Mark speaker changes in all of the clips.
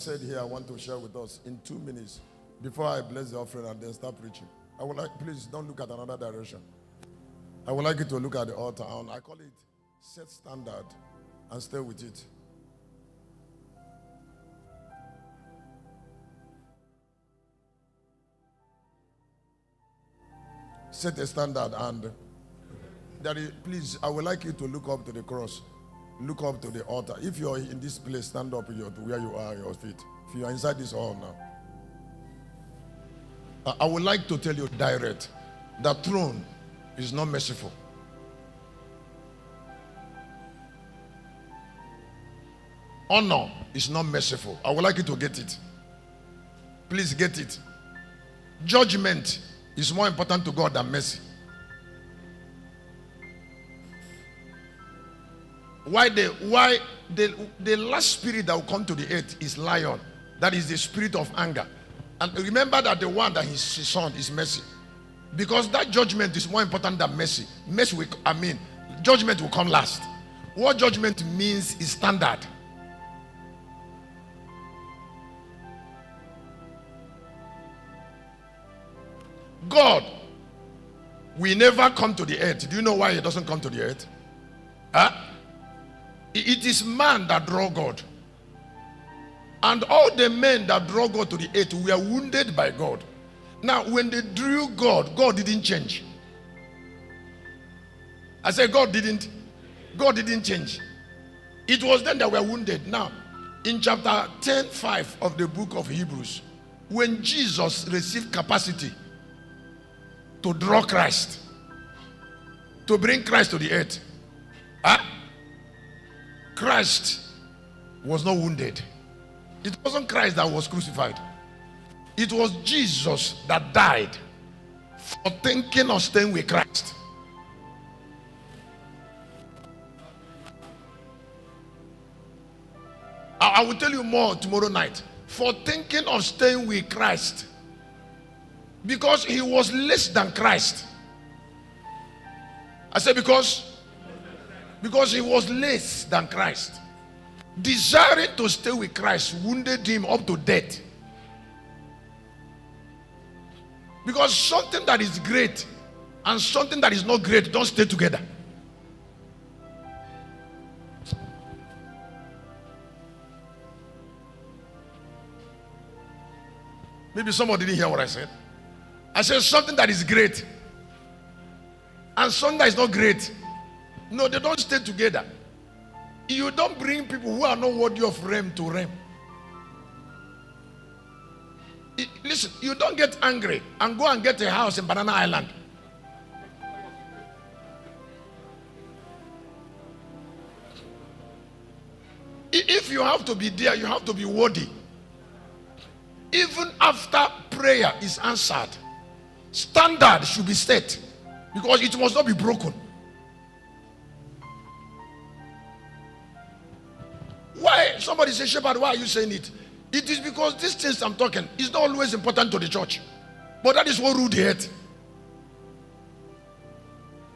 Speaker 1: Said here, I want to share with us in 2 minutes before I bless the offering and then start preaching. I would like, please don't look at another direction. I would like you to look at the altar, and I call it set standard and stay with it. Set a standard, and please, I would like you to look up to the cross. Look up to the altar. If you're in this place, stand up where you are, your feet. If you are inside this hall now, I would like to tell you direct, the throne is not merciful. Honor is not merciful. I would like you to get it. Please get it. Judgment is more important to God than mercy. Why the last spirit that will come to the earth is lion. That is the spirit of anger. And remember that the one that is his son is mercy. Because that judgment is more important than mercy. Judgment will come last. What judgment means is standard. God will never come to the earth. Do you know why he doesn't come to the earth? It is man that draw God. And all the men that draw God to the earth were wounded by God. Now, when they drew God, God didn't change. I said God didn't change. It was them that were wounded. Now, in chapter 10:5 of the book of Hebrews, when Jesus received capacity to draw Christ, to bring Christ to the earth, Christ was not wounded. It wasn't Christ that was crucified. It was Jesus that died for thinking of staying with Christ. I will tell you more tomorrow night. For thinking of staying with Christ. Because he was less than Christ. I said because he was less than Christ. Desiring to stay with Christ wounded him up to death. Because something that is great and something that is not great don't stay together. Maybe somebody didn't hear what I said. I said something that is great and something that is not great. No, they don't stay together. You don't bring people who are not worthy of realm to realm. Listen, you don't get angry and go and get a house in Banana Island. If you have to be there, you have to be worthy. Even after prayer is answered, standard should be set because it must not be broken. Why? Somebody say, Shepherd, why are you saying it? It is because these things I'm talking is not always important to the church. But that is what ruled the earth.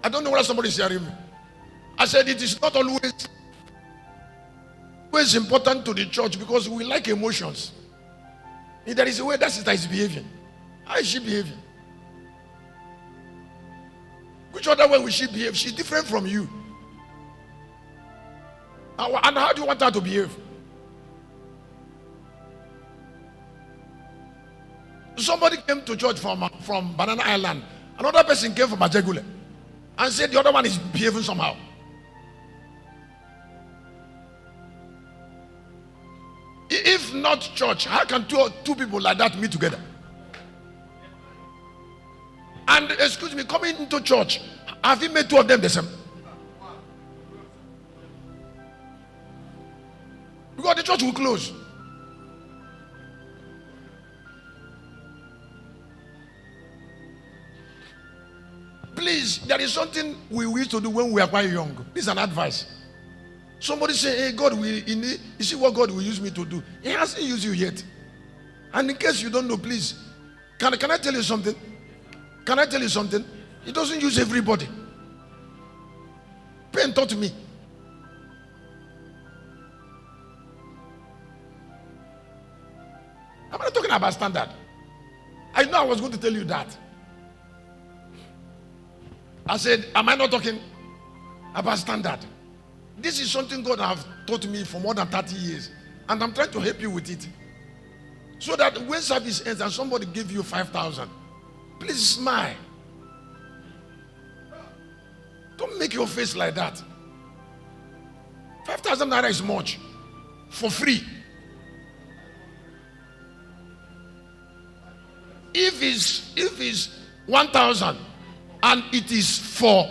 Speaker 1: I don't know whether somebody is hearing me. I said it is not always important to the church because we like emotions. If there is a way that sister is behaving. How is she behaving? Which other way will she behave? She's different from you. And how do you want her to behave? Somebody came to church from Banana Island. Another person came from Ajegule and said the other one is behaving somehow. If not church, how can two people like that meet together? And excuse me, coming into church, have you made two of them the same? Because the church will close. Please, there is something we used to do when we are quite young. This is an advice. Somebody say, hey, God, you see what God will use me to do. He hasn't used you yet. And in case you don't know, please, can I tell you something? Can I tell you something? He doesn't use everybody. Pain taught me. I'm not talking about standard. I know I was going to tell you that. I said, am I not talking about standard? This is something God has taught me for more than 30 years. And I'm trying to help you with it. So that when service ends and somebody gives you 5,000, please smile. Don't make your face like that. 5,000 naira is much. For free. If it's 1,000 and it is for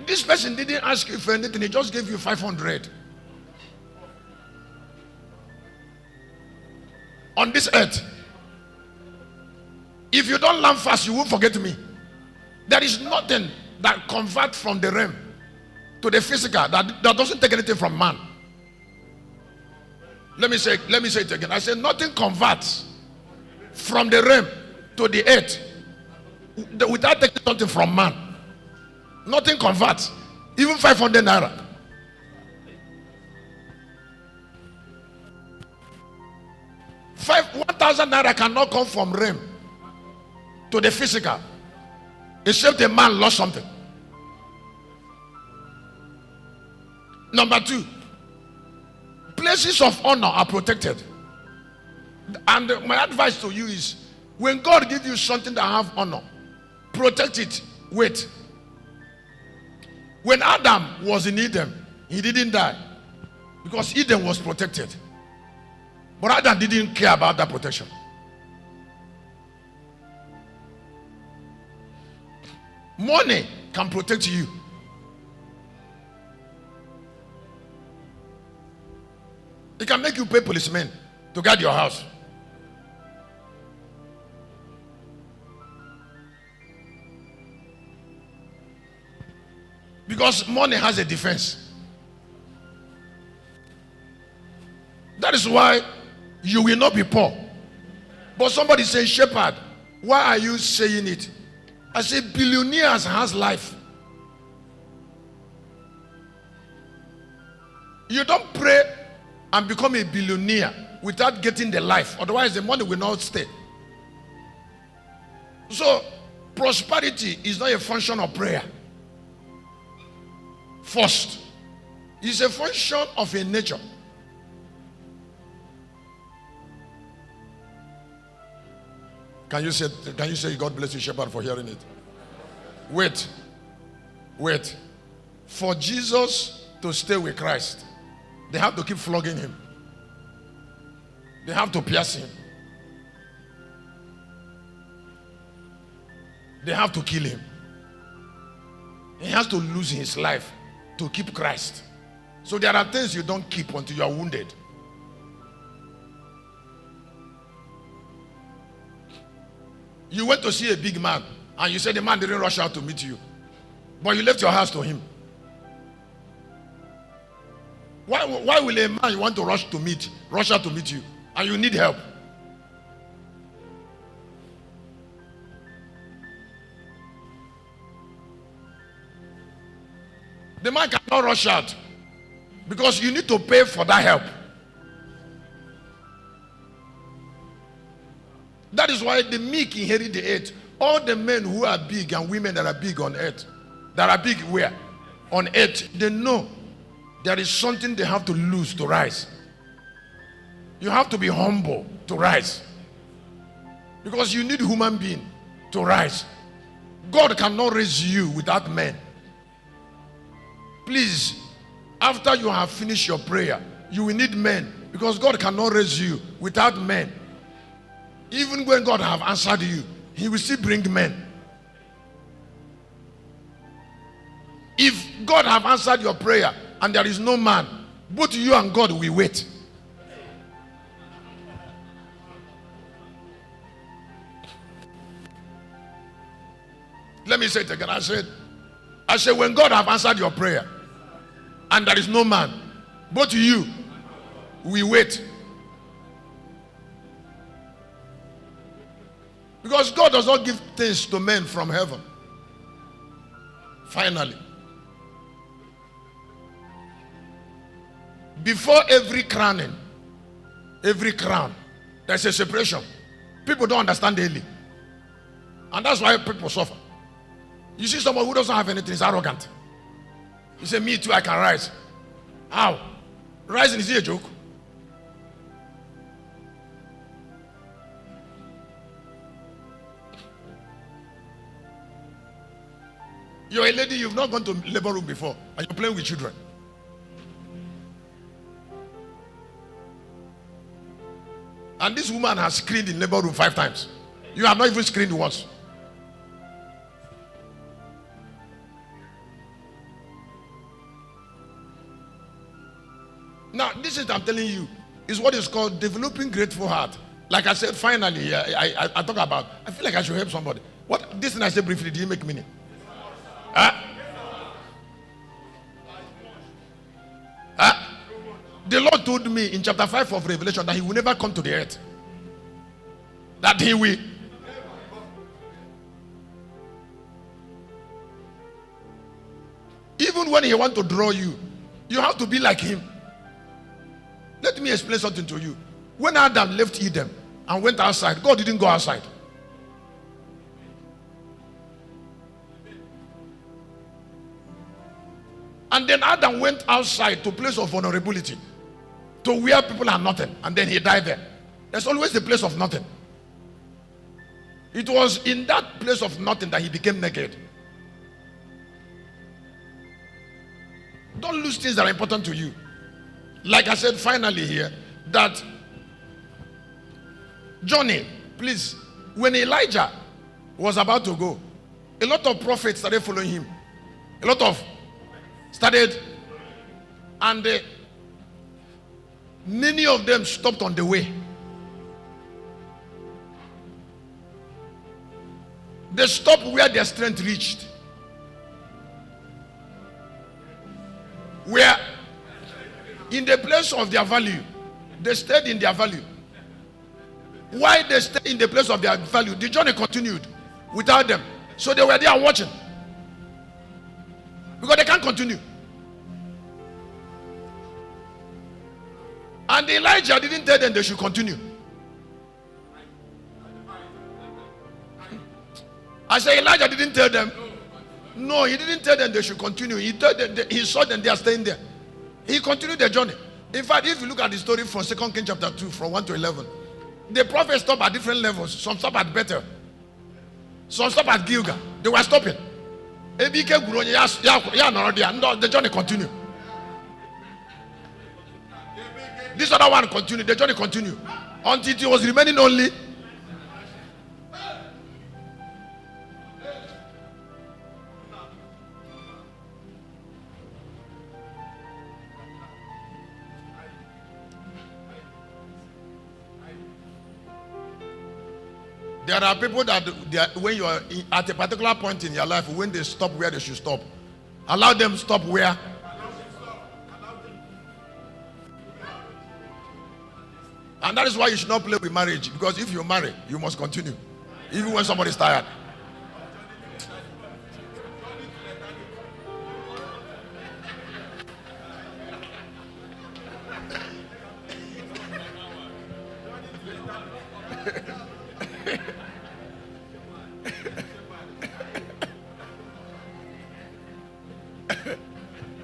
Speaker 1: this person didn't ask you for anything, he just gave you 500 on this earth. If you don't learn fast, you won't forget me. There is nothing that converts from the realm to the physical that doesn't take anything from man. Let me say it again. I said nothing converts from the realm to the earth without taking something from man. Nothing converts. Even 500 naira. 1,000 naira cannot come from realm to the physical, except a man lost something. Number 2, places of honor are protected. And my advice to you is, when God gives you something that have honor, protect it. Wait. When Adam was in Eden, he didn't die because Eden was protected. But Adam didn't care about that protection. Money can protect you. It can make you pay policemen to guard your house. Because money has a defense. That is why you will not be poor. But somebody says, Shepherd, why are you saying it? I say, billionaires has life. You don't pray and become a billionaire without getting the life. Otherwise, the money will not stay. So, prosperity is not a function of prayer. First, it's a function of a nature. Can you say God bless you, Shepherd, for hearing it? Wait. For Jesus to stay with Christ, they have to keep flogging him. They have to pierce him. They have to kill him. He has to lose his life to keep Christ. So there are things you don't keep until you are wounded. You went to see a big man and you said the man didn't rush out to meet you, but you left your house to him. Why will a man you want to rush out to meet you and you need help? The man cannot rush out because you need to pay for that help. That is why the meek inherit the earth. All the men who are big and women that are big on earth, that are big where? On earth, they know there is something they have to lose to rise. You have to be humble to rise. Because you need human being to rise. God cannot raise you without men. Please, after you have finished your prayer, you will need men. Because God cannot raise you without men. Even when God have answered you, he will still bring men. If God have answered your prayer and there is no man, both you and God will wait. Let me say it again. I said when God have answered your prayer and there is no man, both you will wait. Because God does not give things to men from heaven. Finally, Before every crowning, every crown, there's a separation. People don't understand daily. And that's why people suffer. You see someone who doesn't have anything is arrogant. You say, me too, I can rise. How? Rising, is it a joke? You're a lady, you've not gone to labor room before, and you're playing with children. And this woman has screamed in labor room 5 times. You have not even screamed once. Now, this is I'm telling you, is what is called developing grateful heart. Like I said, finally, I talk about, I feel like I should help somebody. What this thing I said briefly, did you make meaning? Huh? Huh? The Lord told me in chapter 5 of Revelation that he will never come to the earth. That he will. Even when he wants to draw you, you have to be like him. Let me explain something to you. When Adam left Eden and went outside, God didn't go outside. And then Adam went outside to a place of vulnerability, to where people are nothing, and then he died there. There's always a place of nothing. It was in that place of nothing that he became naked. Don't lose things that are important to you. Like I said finally here, that Johnny, please, when Elijah was about to go, a lot of prophets started following him. A lot of started, and many of them stopped on the way. They stopped where their strength reached. Where in the place of their value, they stayed in their value. Why they stayed in the place of their value? The journey continued without them. So they were there watching. Because they can't continue. And Elijah didn't tell them they should continue. I say Elijah didn't tell them. No, he didn't tell them they should continue. He told them, he saw them, they are staying there. He continued the journey. In fact, if you look at the story from 2 Kings chapter 2, from 1 to 11, the prophets stopped at different levels. Some stopped at Bethel. Some stopped at Gilgal. They were stopping. The journey continued. This other one continued. The journey continued. Until it was remaining only. There are people that when you are at a particular point in your life, when they stop where they should stop, allow them stop where. And that is why you should not play with marriage, because if you marry, you must continue, even when somebody is tired.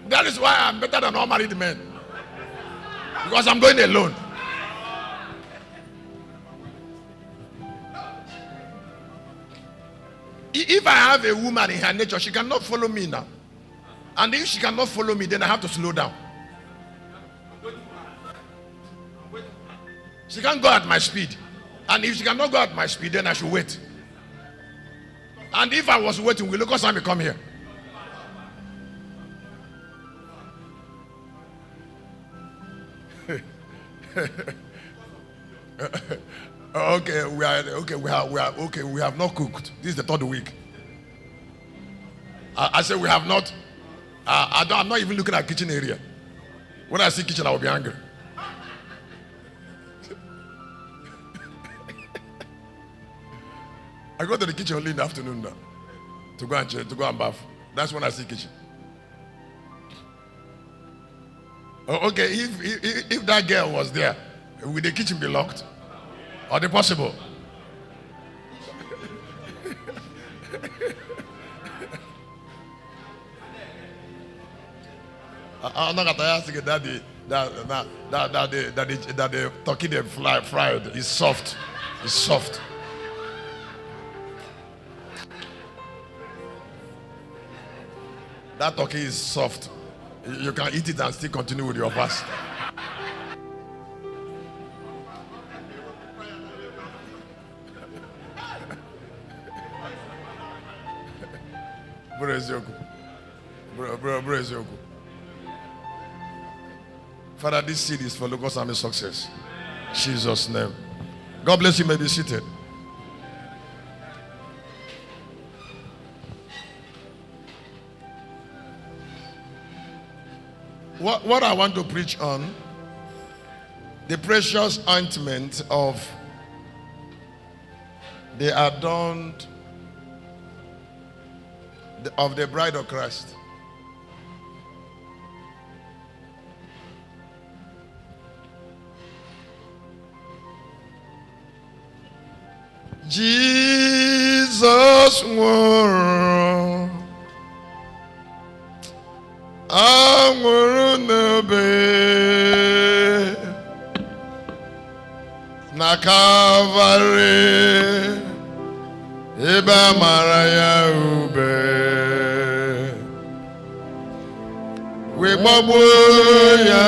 Speaker 1: That is why I'm better than all married men, because I'm going alone. If I have a woman in her nature, she cannot follow me now. And if she cannot follow me, then I have to slow down. She can't go at my speed. And if she cannot go at my speed, then I should wait. And if I was waiting, will Lucas Sammy come here? We have not cooked. This is the 3rd week. I said we have not. I'm not even looking at kitchen area. When I see kitchen, I will be angry. I go to the kitchen only in the afternoon now, to go and bath. That's when I see kitchen. Oh, okay, if that girl was there, would the kitchen be locked? Or the possible? I'm not gonna ask you that the turkey they fried is soft. It's soft. That turkey is soft. You can eat it and still continue with your fast. Father, this seed is for Locust Army success. In Jesus' name. God bless you. May be seated. What I want to preach on, the precious ointment of the adorned of the bride of Christ. Jesus wore na Calvary Iba Maraya Ube We Babuya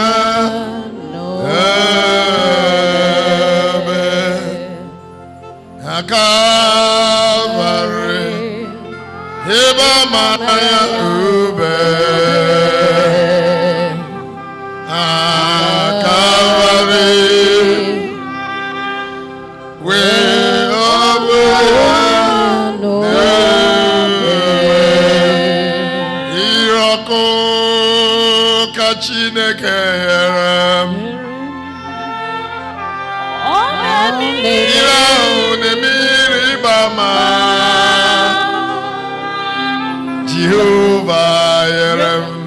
Speaker 1: na Calvary Iba Maraya Ube Jehovah Yerem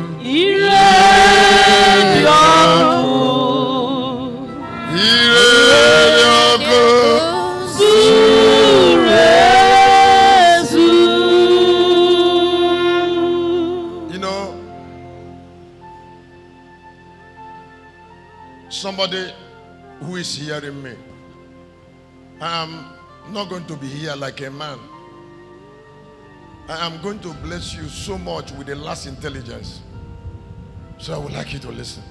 Speaker 1: somebody who is hearing me, I am not going to be here like a man. I am going to bless you so much with the last intelligence. So I would like you to listen.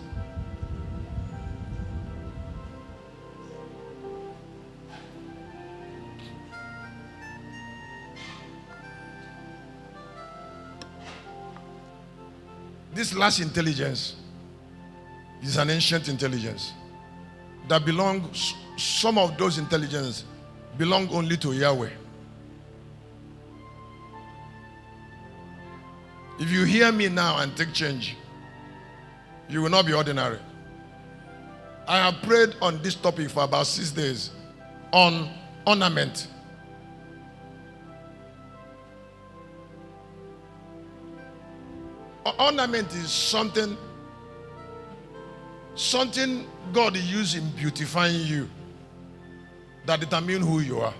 Speaker 1: This last intelligence is an ancient intelligence that belongs, some of those intelligence belong only to Yahweh. If you hear me now and take change, you will not be ordinary. I have prayed on this topic for about 6 days on ornament. Ornament is something God used in beautifying you that determines who you are.